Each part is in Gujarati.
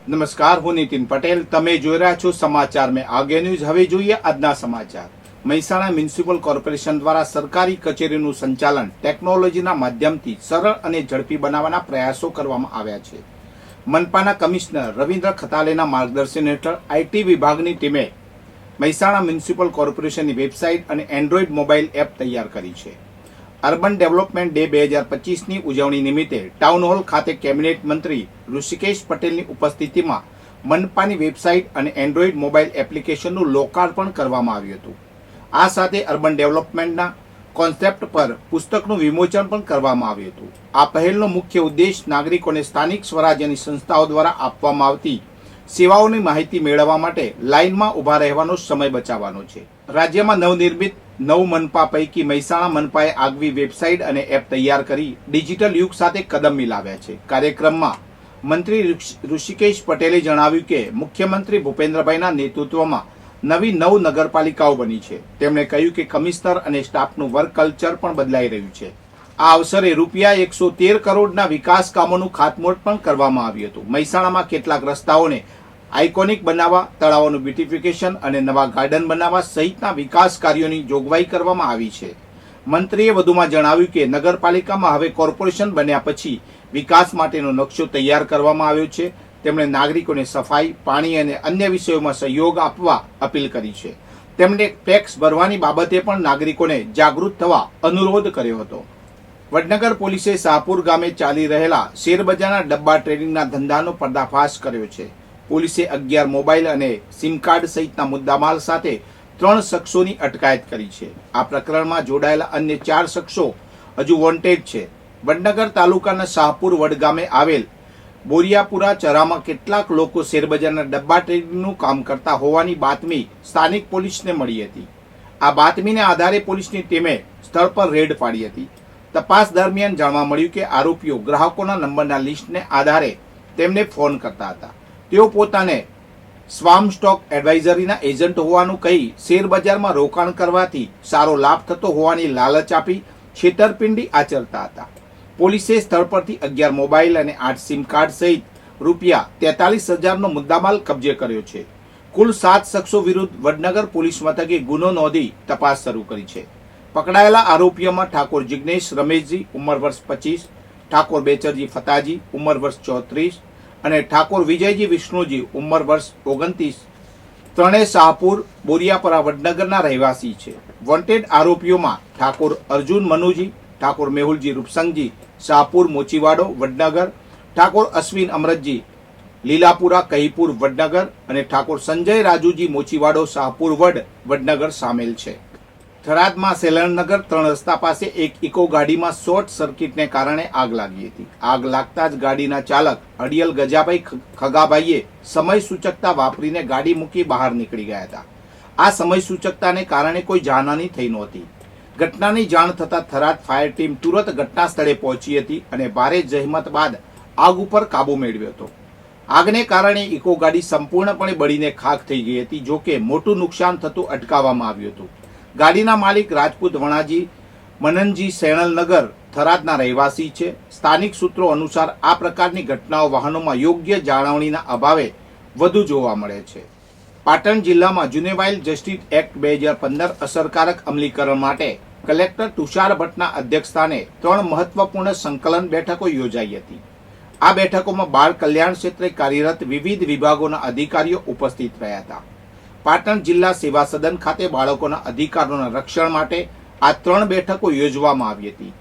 નમસ્કાર, હું નીતિન પટેલ. તમે જોઈ રહ્યા છો સમાચાર મેં આગે ન્યૂઝ. હવે જોઈએ આજના સમાચાર. મહેસાણા મ્યુનિસિપલ કોર્પોરેશન દ્વારા સરકારી કચેરીનું સંચાલન ટેકનોલોજીના માધ્યમથી સરળ અને ઝડપી બનાવવાના પ્રયાસો કરવામાં આવ્યા છે. મનપાના કમિશનર રવિન્દ્ર ખતાલેના માર્ગદર્શન હેઠળ આઈટી વિભાગની ટીમે મહેસાણા મ્યુનિસિપલ કોર્પોરેશનની વેબસાઇટ અને એન્ડ્રોઇડ મોબાઈલ એપ તૈયાર કરી છે. અર્બન ડેવલપમેન્ટ ડે 2025ની ઉજવણી નિમિત્તે ટાઉન હોલ ખાતે કેબિનેટ મંત્રી ઋષિકેશ પટેલની ઉપસ્થિતિમાં મનપાની વેબસાઇટ અને એન્ડ્રોઇડ મોબાઈલ એપ્લિકેશનનું લોકાર્પણ કરવામાં આવ્યું હતું. આ સાથે અર્બન ડેવલપમેન્ટના કોન્સેપ્ટ પર પુસ્તકનું વિમોચન પણ કરવામાં આવ્યું હતું. આ પહેલનો મુખ્ય ઉદ્દેશ નાગરિકોને સ્થાનિક સ્વરાજ્યની સંસ્થાઓ દ્વારા આપવામાં આવતી સેવાઓની માહિતી મેળવવા માટે લાઇનમાં ઊભા રહેવાનો સમય બચાવવાનો છે. રાજ્યમાં નવનિર્મિત 9 મનપા પૈકી મહેસાણા મનપાએ આગવી વેબસાઇટ અને એપ તૈયાર કરી ડિજિટલ યુગ સાથે કદમ મિલાવ્યા છે. કાર્યક્રમમાં મંત્રી ઋષિકેશ પટેલે જણાવ્યું કે મુખ્યમંત્રી ભૂપેન્દ્રભાઈના નેતૃત્વમાં નવી 9 નગરપાલિકાઓ બની છે. તેમણે કહ્યું કે કમિશનર અને સ્ટાફનું વર્ક કલ્ચર પણ બદલાઈ રહ્યું છે. આ અવસરે રૂપિયા 113 કરોડના વિકાસ કામોનું ખાતમુહૂર્ત પણ કરવામાં આવ્યું હતું. મહેસાણામાં કેટલાક રસ્તાઓને આઇકોનિક બનાવવા, તળાવોનું બ્યુટિફિકેશન અને નવા ગાર્ડન બનાવવા સહિતના વિકાસ કાર્યોની જોગવાઈ કરવામાં આવી છે. મંત્રીએ વધુમાં જણાવ્યું કે નગરપાલિકામાં હવે કોર્પોરેશન બન્યા પછી વિકાસ માટેનો નકશો તૈયાર કરવામાં આવ્યો છે. તેમણે નાગરિકોને સફાઈ, પાણી અને અન્ય વિષયોમાં સહયોગ આપવા અપીલ કરી છે. તેમણે ટેક્સ ભરવાની બાબતે પણ નાગરિકોને જાગૃત થવા અનુરોધ કર્યો હતો. વડનગર પોલીસે શાહપુર ગામે ચાલી રહેલા શેરબજારના ડબ્બા ટ્રેડિંગના ધંધાનો પર્દાફાશ કર્યો છે. પોલીસે 11 મોબાઈલ અને સિમ કાર્ડ સહિતના મુદ્દામાલ સાથે 3 શખ્સોની અટકાયત કરી છે. આ પ્રકરણમાં જોડાયેલા અન્ય 4 શખ્સો હજુ વોન્ટેડ છે. વડનગર તાલુકાના શાહપુર વડ ગામે આવેલ બોરિયાપુરા ચરામાં કેટલાક લોકો શેરબજારના ડબ્બા ટ્રેડિંગનું કામ કરતા હોવાની બાતમી સ્થાનિક પોલીસને મળી હતી. આ બાતમીને આધારે પોલીસની ટીમે સ્થળ પર રેડ પાડી હતી. તપાસ દરમિયાન જાણવા મળ્યું કે આરોપીઓ ગ્રાહકોના નંબરના લિસ્ટને આધારે તેમને ફોન કરતા હતા. તેઓ પોતાને સ્વામ સ્ટોક એડવાઇઝરીના એજન્ટ હોવાનું કહી શેરબજારમાં રોકાણ કરવાથી સારો લાભ થતો હોવાની લાલચ આપી છેતરપિંડી આચરતા હતા. પોલીસે સ્થળ પરથી 11 મોબાઈલ અને 8 સિમ કાર્ડ સહિત રૂપિયા 43,000નો મુદ્દામાલ કબજે કર્યો છે. કુલ 7 શખ્સો વિરુદ્ધ વડનગર પોલીસ મથકે ગુનો નોંધી તપાસ શરૂ કરી છે. પકડાયેલા આરોપીઓમાં ઠાકોર જિગ્નેશ રમેશજી ઉંમર વર્ષ 25, ઠાકોર બેચરજી ફતાજી ઉંમર વર્ષ 34 અને ઠાકોર વિજયજી વિષ્ણુજી ઉંમર વર્ષ 29, ત્રણેય શાહપુર બોરિયાપરા વડનગરના રહેવાસી છે. વોન્ટેડ આરોપીઓમાં ઠાકોર અર્જુન મનુજી, ઠાકોર મેહુલજી રૂપસંગજી શાહપુર મોચીવાડો વડનગર, ઠાકોર અશ્વિન અમરતજી લીલાપુરા કહીપુર વડનગર અને ઠાકોર સંજય રાજુજી મોચીવાડો શાહપુર વડનગર સામેલ છે. થરાદમાં સેલણનગર 3 રસ્તા પાસે એક ઇકો ગાડીમાં શોર્ટ સર્કિટને કારણે આગ લાગી હતી. આગ લાગતા જ ગાડીના ચાલક અડિયલ ગજાભાઈ ખગાભાઈએ સમય સૂચકતા વાપરીને ગાડી મૂકી બહાર નીકળી ગયા હતા. આ સમય સૂચકતાને કારણે કોઈ જાનહાની થઈ નહોતી. ઘટનાની જાણ થતાં થરાદ ફાયર ટીમ તુરંત ઘટના સ્થળે પહોંચી હતી અને ભારે જહેમત બાદ આગ ઉપર કાબુ મેળવ્યો હતો. આગને કારણે ઇકો ગાડી સંપૂર્ણપણે બળીને ખાખ થઈ ગઈ હતી. જોકે મોટું નુકસાન થતું અટકાવવામાં આવ્યું હતું. ગાડીના માલિક રાજપૂત વણાજી મનનજી સેણલનગર થરાદના રહેવાસી છે. સ્થાનિક સૂત્રો અનુસાર આ પ્રકારની ઘટનાઓ વાહનોમાં યોગ્ય જાળવણીના અભાવે વધુ જોવા મળે છે. પાટણ જિલ્લામાં જુવેનાઇલ જસ્ટિસ એક્ટ 2015 અસરકારક અમલીકરણ માટે કલેક્ટર તુષાર ભટ્ટના અધ્યક્ષસ્થાને 3 મહત્વપૂર્ણ સંકલન બેઠકો યોજાઈ હતી. આ બેઠકોમાં બાળ કલ્યાણ ક્ષેત્રે કાર્યરત વિવિધ વિભાગોના અધિકારીઓ ઉપસ્થિત રહ્યા હતા. પાટણ જિલ્લા સેવા સદન ખાતે બાળકોના અધિકારોના રક્ષણ માટે આ 3 બેઠકો યોજવામાં આવી હતી.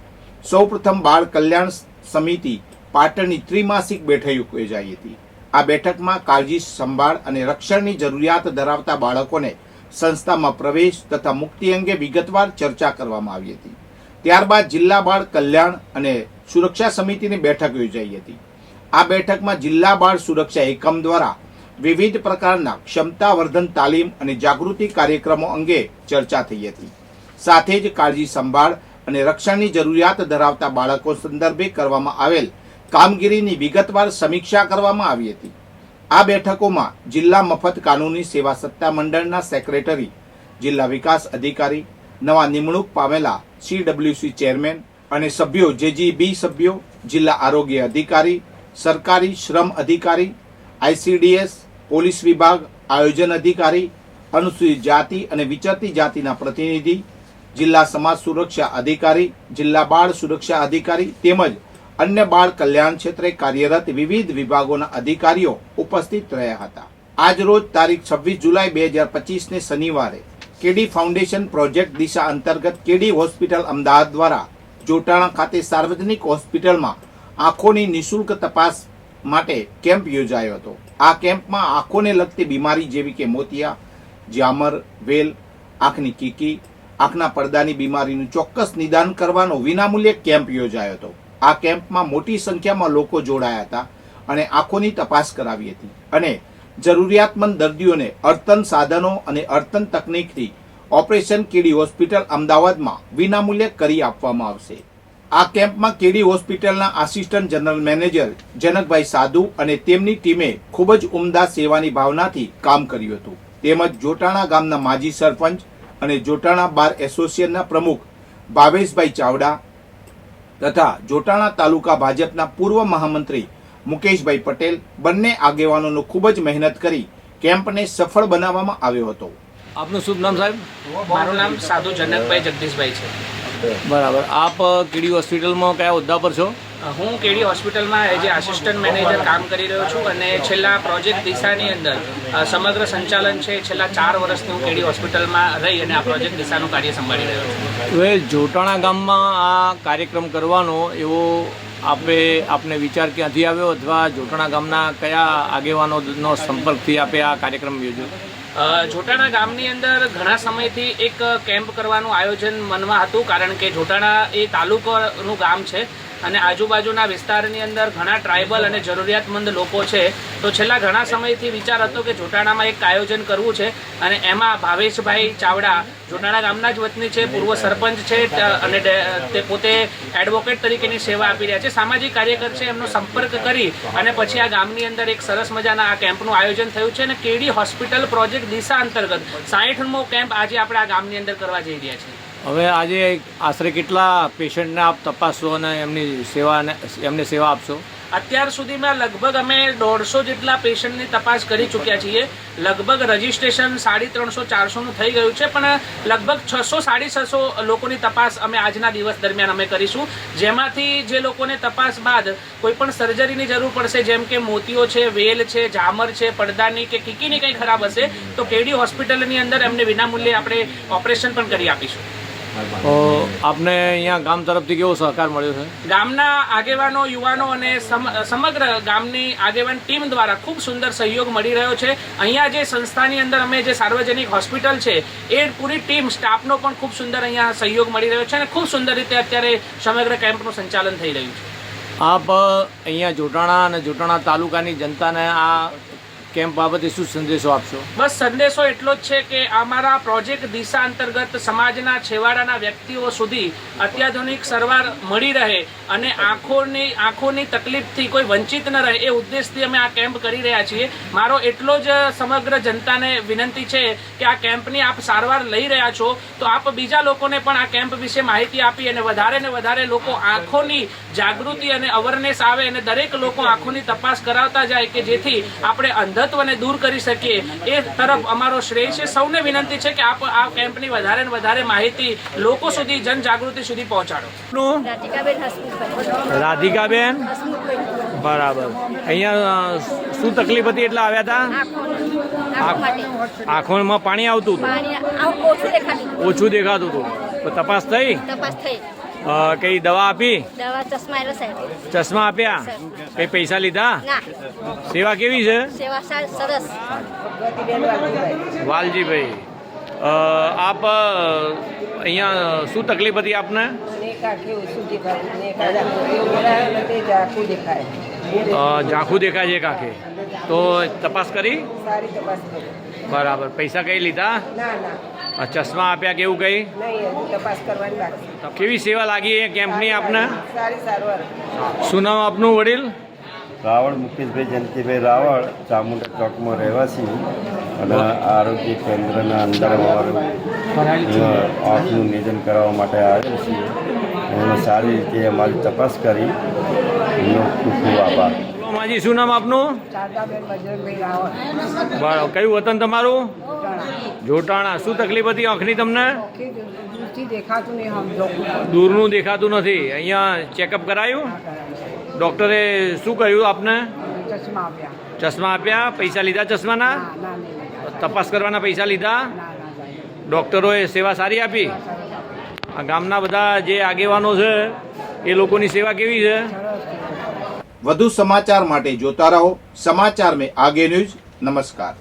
સૌપ્રથમ બાળ કલ્યાણ સમિતિ પાટણની ત્રિમાસિક બેઠક યોજાઈ હતી. આ બેઠકમાં કાળજી સંભાળ અને રક્ષણની જરૂરિયાત ધરાવતા બાળકોને સંસ્થામાં પ્રવેશ તથા મુક્તિ અંગે વિગતવાર ચર્ચા કરવામાં આવી હતી. ત્યારબાદ જિલ્લા બાળ કલ્યાણ અને સુરક્ષા સમિતિની બેઠક યોજાઈ હતી. આ બેઠકમાં જિલ્લા બાળ સુરક્ષા એકમ દ્વારા વિવિધ પ્રકારના ક્ષમતાવર્ધન તાલીમ અને જાગૃતિ કાર્યક્રમો અંગે ચર્ચા થઈ હતી. સાથે જ કાળજી સંભાળ અને રક્ષણની જરૂરિયાત ધરાવતા બાળકો સંદર્ભે કરવામાં આવેલ કામગીરીની વિગતવાર સમીક્ષા કરવામાં આવી હતી. આ બેઠકોમાં જિલ્લા મફત કાનૂની સેવા સત્તા મંડળના સેક્રેટરી, જિલ્લા વિકાસ અધિકારી, નવા નિમણૂક પામેલા CWC ચેરમેન અને સભ્યો JGB સભ્યો, જિલ્લા આરોગ્ય અધિકારી, સરકારી શ્રમ અધિકારી ICDS, પોલીસ વિભાગ, આયોજન અધિકારી, અનુસૂચિત જાતિ અને વિચરતી જાતિના પ્રતિનિધિ, જિલ્લા સમાજ સુરક્ષા અધિકારી, જિલ્લા બાળ સુરક્ષા અધિકારી તેમજ અન્ય બાળ કલ્યાણ ક્ષેત્રે કાર્યરત વિવિધ વિભાગોના અધિકારીઓ ઉપસ્થિત રહ્યા હતા. આજ રોજ તારીખ 26 જુલાઈ 2025 શનિવારે કેડી ફાઉન્ડેશન પ્રોજેક્ટ દિશા અંતર્ગત કેડી હોસ્પિટલ અમદાવાદ દ્વારા જોટાણા ખાતે સાર્વજનિક હોસ્પિટલમાં આંખોની નિઃશુલ્ક તપાસ માટે કેમ્પ યોજાયો હતો. આ કેમ્પમાં આંખોને લગતી બીમારી જેવી કે મોતિયા, જામર, વેલ, આંખની કીકી, આંખના પડદાની બીમારીનું ચોક્કસ નિદાન કરવાનો વિનામૂલ્યે કેમ્પ યોજાયો હતો. આ કેમ્પમાં મોટી સંખ્યામાં લોકો જોડાયા હતા અને આંખોની તપાસ કરાવી હતી અને જરૂરિયાતમંદ દર્દીઓને અર્તન સાધનો અને અર્તન તકનીકથી ઓપરેશન કેડી હોસ્પિટલ અમદાવાદમાં વિનામૂલ્યે કરી આપવામાં આવશે. આ કેમ્પમાં કેડી હોસ્પિટલના આસિસ્ટન્ટ જનરલ મેનેજર જનકભાઈ સાધુ અને તેમની ટીમે ખૂબ જ ઉમદા સેવાની ભાવનાથી કામ કર્યું હતું. તેમજ જોટાણા ગામના માજી સરપંચ અને જોટાણા બાર એસોસિએશનના પ્રમુખ ભાવેશભાઈ ચાવડા તથા જોટાણા તાલુકા ભાજપના પૂર્વ મહામંત્રી મુકેશભાઈ પટેલ બંને આગેવાનોનો ખૂબ જ મહેનત કરી કેમ્પને સફળ બનાવવામાં આવ્યો હતો. આપનું શુભ નામ સાહેબ? મારું નામ સાધુ જનકભાઈ જગદીશભાઈ છે. બરાબર. આપ કેડી હોસ્પિટલમાં કયા હોદ્દા પર છો? હું કેડી હોસ્પિટલમાં એઝ એ આસિસ્ટન્ટ મેનેજર કામ કરી રહ્યો છું અને છેલ્લા પ્રોજેક્ટ દિશાની અંદર સમગ્ર સંચાલન છે. છેલ્લા 4 વર્ષથી હું કેડી હોસ્પિટલમાં રહી અને આ પ્રોજેક્ટ દિશાનું કાર્ય સંભાળી રહ્યો છું. હવે જોટાણા ગામમાં આ કાર્યક્રમ કરવાનો એવો આપને વિચાર ક્યાંથી આવ્યો અથવા જોટાણા ગામના કયા આગેવાનોનો સંપર્કથી આપે આ કાર્યક્રમ યોજ્યો? જોટાણા ગામની અંદર ઘણા સમયથી એક કેમ્પ કરવાનું આયોજન મનમાં હતું, કારણ કે જોટાણા એ તાલુકાનું ગામ છે અને આજુબાજુના વિસ્તારની અંદર ઘણા ટ્રાઇબલ અને જરૂરિયાતમંદ લોકો છે. તો છેલ્લા ઘણા સમયથી વિચાર હતો કે જોટાણામાં એક આયોજન કરવું છે અને એમાં ભાવેશભાઈ ચાવડા જોટાણા ગામના જ વતની છે, પૂર્વ સરપંચ છે અને તે પોતે એડવોકેટ તરીકેની સેવા આપી રહ્યા છે, સામાજિક કાર્યકર છે. એમનો સંપર્ક કરી અને પછી આ ગામની અંદર એક સરસ મજાના આ કેમ્પનું આયોજન થયું છે અને કેડી હોસ્પિટલ પ્રોજેક્ટ દિશા અંતર્ગત 60મો કેમ્પ આજે આપણે આ ગામની અંદર કરવા જઈ રહ્યા છીએ. હવે આજે આશરે કેટલા પેશન્ટને આપ તપાસશો અને એમને સેવા આપશો? અત્યાર સુધીમાં લગભગ અમે 150 જેટલા પેશન્ટની તપાસ કરી ચૂક્યા છીએ. લગભગ રજીસ્ટ્રેશન 350-400નું થઈ ગયું છે, પણ લગભગ 600-650 લોકોની તપાસ અમે આજના દિવસ દરમિયાન અમે કરીશું, જેમાંથી જે લોકોને તપાસ બાદ કોઈ પણ સર્જરીની જરૂર પડશે, જેમ કે મોતિયો છે, વેલ છે, જામર છે, પડદાની કે કીકીની કંઈ ખરાબ હશે તો કેડી હોસ્પિટલની અંદર એમને વિનામૂલ્યે આપણે ઓપરેશન પણ કરી આપીશું. તો આપને અહીંયા ગામ તરફથી કેવો સહકાર મળ્યો છે? ગામના આગેવાનો, યુવાનો અને સમગ્ર ગામની આગેવાન ટીમ દ્વારા ખૂબ સુંદર સહયોગ મળી રહ્યો છે. અહીંયા જે સંસ્થાની અંદર અમે જે સાર્વજનિક હોસ્પિટલ છે એ પૂરી ટીમ સ્ટાફનો પણ ખૂબ સુંદર અહીંયા સહયોગ મળી રહ્યો છે અને ખૂબ સુંદર રીતે અત્યારે સમગ્ર કેમ્પનું સંચાલન થઈ રહ્યું છે. આપ અહીંયા જોટાણા અને જોટાણા તાલુકાની જનતાને આ કેમ્પ બાબતે શું સંદેશો આપશો? બસ સંદેશો એટલો જ છે કે અમારા પ્રોજેક્ટ દિશા અંતર્ગત સમાજના છેવાડાના વ્યક્તિઓ સુધી અત્યાધુનિક સારવાર મળી રહે અને આંખોની તકલીફથી કોઈ વંચિત ન રહે એ ઉદ્દેશથી અમે આ કેમ્પ કરી રહ્યા છીએ. મારો એટલો જ સમગ્ર જનતાને વિનંતી છે કે આ કેમ્પની આપ સારવાર લઈ રહ્યા છો તો આપ બીજા લોકોને પણ આ કેમ્પ વિશે માહિતી આપી અને વધારે ને વધારે લોકો આંખોની જાગૃતિ અને અવેરનેસ આવે અને દરેક લોકો આંખોની તપાસ કરાવતા જાય કે જેથી આપણે અંધત્વને દૂર કરી શકીએ. એ તરફ અમારો શ્રેય છે. સૌને વિનંતી છે કે આપ આ કેમ્પની વધારે ને વધારે માહિતી લોકો સુધી, જનજાગૃતિ સુધી પહોંચાડો. રાધિકાબેન, બરાબર. અહીંયા શું તકલીફ હતી એટલે આવ્યા હતા? આંખોમાં પાણી આવતું હતું, ઓછું દેખાતું હતું. તો તપાસ થઈ? કઈ દવા આપી? ચશ્મા આપ્યા? કઈ પૈસા લીધા? સેવા કેવી છે? વાલજીભાઈ, આપ અહીંયા શું તકલીફ હતી આપને? ઝાંખું દેખાય છે કાંખે. તો તપાસ કરી? બરાબર. પૈસા કઈ લીધા? ચશ્મા આપ્યા કે એવું કઈ? કેવી સેવા લાગી એ કેમ્પની આપને? શું નામ આપનું વડીલ? રાવળ મુકેશભાઈ જયંતિભાઈ રાવળ, ચામુંડા ચોકમાં રહેવાસી અને આરોગ્ય કેન્દ્રના અંદર અમારું આંખનું નિદાન કરવા માટે આવેલ છીએ. એમાં સારી રીતે અમારી તપાસ કરી એમનો ખૂબ ખૂબ આભાર. માજી શું નામ આપનું? શારદાબેન બજરંગભાઈ રાવળ. બરાબર. કયું વતન તમારું? જોટાણા. શું તકલીફ હતી આંખની તમને? આખી દૂરથી દેખાતું નહીં સમજો. દૂરનું દેખાતું નથી. અહીંયા ચેકઅપ કરાયું? ડૉક્ટરે શું કહ્યું આપને? ચશ્મા આપ્યા. ચશ્મા આપ્યા? પૈસા લીધા ચશ્માના? ના ના નહીં. તપાસ કરવાના પૈસા લીધા? ના ના જાય. ડૉક્ટરોએ સેવા સારી આપી? આ ગામના બધા જે આગેવાનો છે એ લોકોની સેવા કેવી છે? વધુ સમાચાર માટે જોતા રહો સમાચાર મેં આગે ન્યૂઝ. નમસ્કાર.